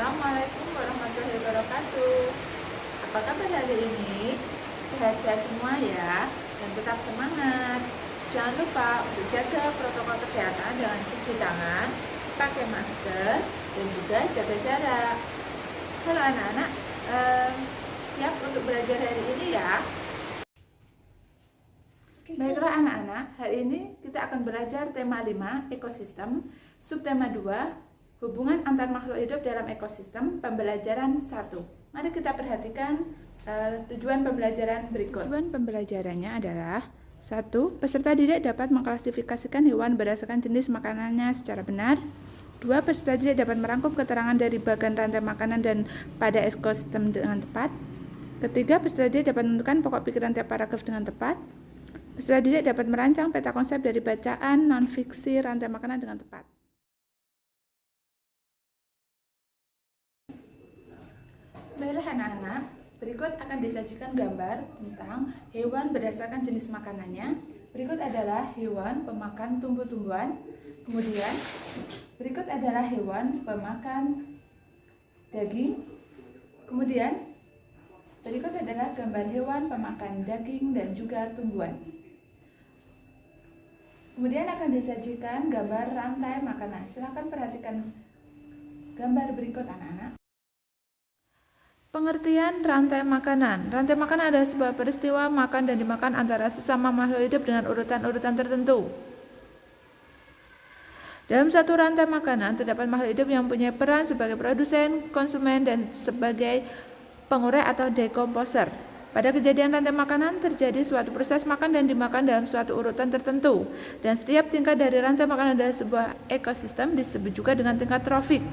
Assalamualaikum warahmatullahi wabarakatuh. Apa kabar hari ini? Sehat-sehat semua ya, dan tetap semangat. Jangan lupa untuk jaga protokol kesehatan dengan cuci tangan, pakai masker, dan juga jaga jarak. Halo anak-anak, siap untuk belajar hari ini ya? Baiklah anak-anak, hari ini kita akan belajar tema 5, ekosistem, subtema 2, hubungan antar makhluk hidup dalam ekosistem, pembelajaran 1. Mari kita perhatikan tujuan pembelajaran berikut. Tujuan pembelajarannya adalah 1. Peserta didik dapat mengklasifikasikan hewan berdasarkan jenis makanannya secara benar. 2. Peserta didik dapat merangkum keterangan dari bagian rantai makanan dan pada ekosistem dengan tepat. Ketiga, peserta didik dapat menentukan pokok pikiran tiap paragraf dengan tepat. Peserta didik dapat merancang peta konsep dari bacaan non-fiksi rantai makanan dengan tepat. Baiklah anak-anak, berikut akan disajikan gambar tentang hewan berdasarkan jenis makanannya. Berikut adalah hewan pemakan tumbuh-tumbuhan. Kemudian berikut adalah hewan pemakan daging. Kemudian berikut adalah gambar hewan pemakan daging dan juga tumbuhan. Kemudian akan disajikan gambar rantai makanan. Silakan perhatikan gambar berikut anak-anak. Pengertian rantai makanan. Rantai makanan adalah sebuah peristiwa makan dan dimakan antara sesama makhluk hidup dengan urutan-urutan tertentu. Dalam satu rantai makanan terdapat makhluk hidup yang punya peran sebagai produsen, konsumen, dan sebagai pengurai atau dekomposer. Pada kejadian rantai makanan terjadi suatu proses makan dan dimakan dalam suatu urutan tertentu, dan setiap tingkat dari rantai makanan adalah sebuah ekosistem, disebut juga dengan tingkat trofik.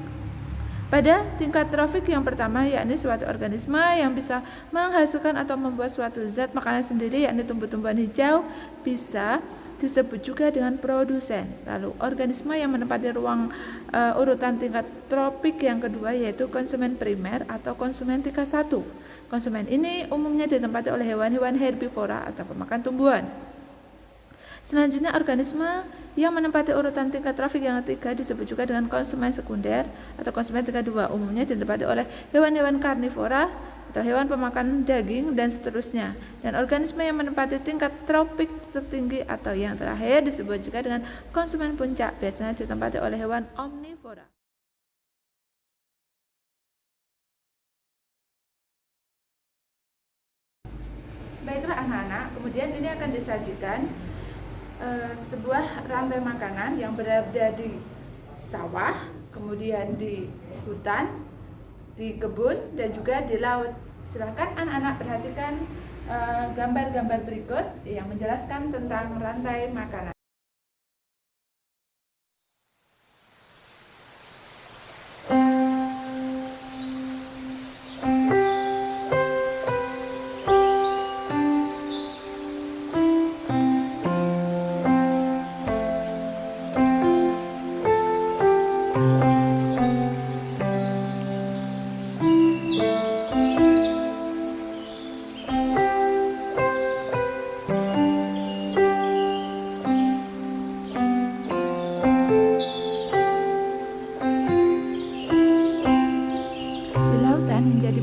Pada tingkat trofik yang pertama, yakni suatu organisme yang bisa menghasilkan atau membuat suatu zat makanan sendiri, yakni tumbuh-tumbuhan hijau, bisa disebut juga dengan produsen. Lalu organisme yang menempati ruang urutan tingkat tropik yang kedua yaitu konsumen primer atau konsumen tingkat 1. Konsumen ini umumnya ditempati oleh hewan-hewan herbivora atau pemakan tumbuhan. Selanjutnya, organisme yang menempati urutan tingkat trofik yang ketiga disebut juga dengan konsumen sekunder atau konsumen tingkat 2. Umumnya ditempati oleh hewan-hewan karnivora atau hewan pemakan daging dan seterusnya. Dan organisme yang menempati tingkat tropik tertinggi atau yang terakhir disebut juga dengan konsumen puncak, biasanya ditempati oleh hewan omnivora. Baiklah anak-anak, kemudian ini akan disajikan sebuah rantai makanan yang berada di sawah, kemudian di hutan, di kebun, dan juga di laut. Silahkan anak-anak perhatikan gambar-gambar berikut yang menjelaskan tentang rantai makanan.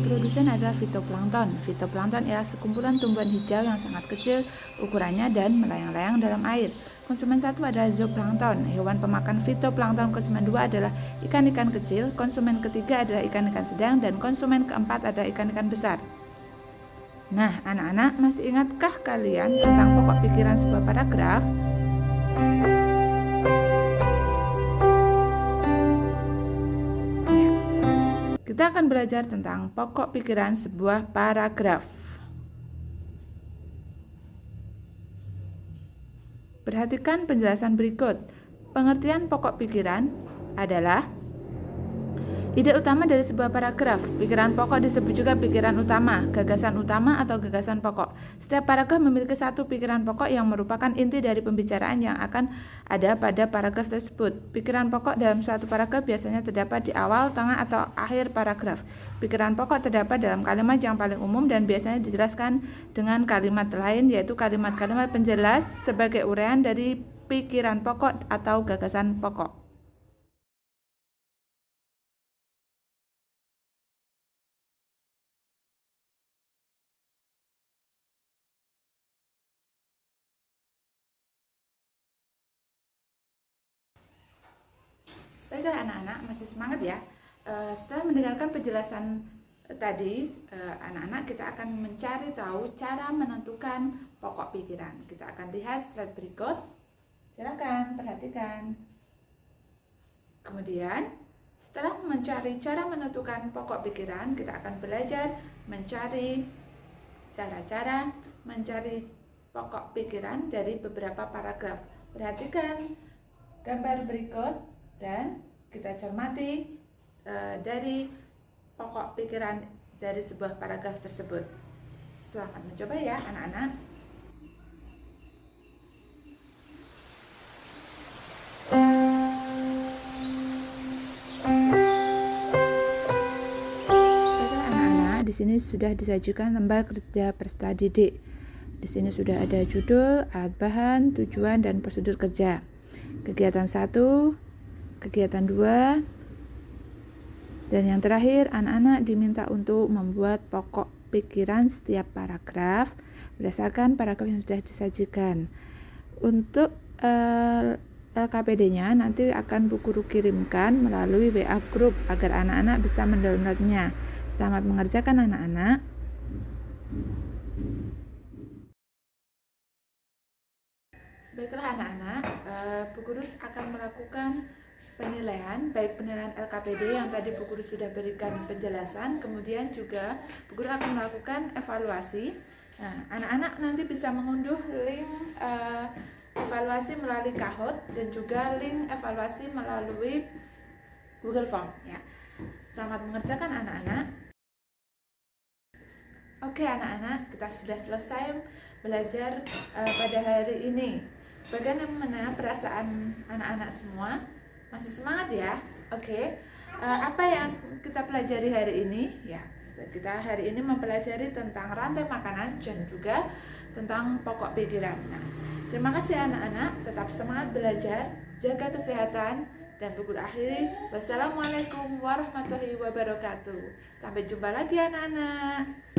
Produsen adalah fitoplankton. Fitoplankton ialah sekumpulan tumbuhan hijau yang sangat kecil ukurannya dan melayang-layang dalam air. Konsumen 1 adalah zooplankton. Hewan pemakan fitoplankton. Konsumen 2 adalah ikan-ikan kecil. Konsumen ketiga adalah ikan-ikan sedang, dan konsumen keempat adalah ikan-ikan besar. Nah, anak-anak, masih ingatkah kalian tentang pokok pikiran sebuah paragraf? Kita akan belajar tentang pokok pikiran sebuah paragraf. Perhatikan penjelasan berikut. Pengertian pokok pikiran adalah ide utama dari sebuah paragraf. Pikiran pokok disebut juga pikiran utama, gagasan utama atau gagasan pokok. Setiap paragraf memiliki satu pikiran pokok yang merupakan inti dari pembicaraan yang akan ada pada paragraf tersebut. Pikiran pokok dalam suatu paragraf biasanya terdapat di awal, tengah, atau akhir paragraf. Pikiran pokok terdapat dalam kalimat yang paling umum dan biasanya dijelaskan dengan kalimat lain, yaitu kalimat-kalimat penjelas sebagai uraian dari pikiran pokok atau gagasan pokok. Baiklah anak-anak, masih semangat ya? Setelah mendengarkan penjelasan tadi, anak-anak kita akan mencari tahu cara menentukan pokok pikiran. Kita akan lihat slide berikut. Silakan perhatikan. Kemudian, setelah mencari cara menentukan pokok pikiran, kita akan belajar mencari cara-cara mencari pokok pikiran dari beberapa paragraf. Perhatikan gambar berikut dan kita cermati dari pokok pikiran dari sebuah paragraf tersebut. Selamat mencoba ya anak-anak. Baiklah anak-anak, di sini sudah disajikan lembar kerja peserta didik. Di sini sudah ada judul, alat bahan, tujuan, dan prosedur kerja. Kegiatan 1, kegiatan 2, dan yang terakhir anak-anak diminta untuk membuat pokok pikiran setiap paragraf berdasarkan paragraf yang sudah disajikan. Untuk LKPD-nya nanti akan Bu Guru kirimkan melalui WA Group agar anak-anak bisa mendownloadnya. Selamat mengerjakan anak-anak. Baiklah anak-anak, Bu Guru akan melakukan penilaian, baik penilaian LKPD yang tadi Bu Guru sudah berikan penjelasan, kemudian juga Bu Guru akan melakukan evaluasi. Nah, anak-anak nanti bisa mengunduh link evaluasi melalui Kahoot dan juga link evaluasi melalui Google Form ya. Selamat mengerjakan anak-anak. Oke anak-anak, kita sudah selesai belajar pada hari ini. Bagaimana perasaan anak-anak semua? Masih semangat ya? Oke. Apa yang kita pelajari hari ini? Ya, kita hari ini mempelajari tentang rantai makanan dan juga tentang pokok pikiran. Nah, terima kasih anak-anak, tetap semangat belajar, jaga kesehatan, dan Bu Guru akhiri. Wassalamualaikum warahmatullahi wabarakatuh. Sampai jumpa lagi anak-anak.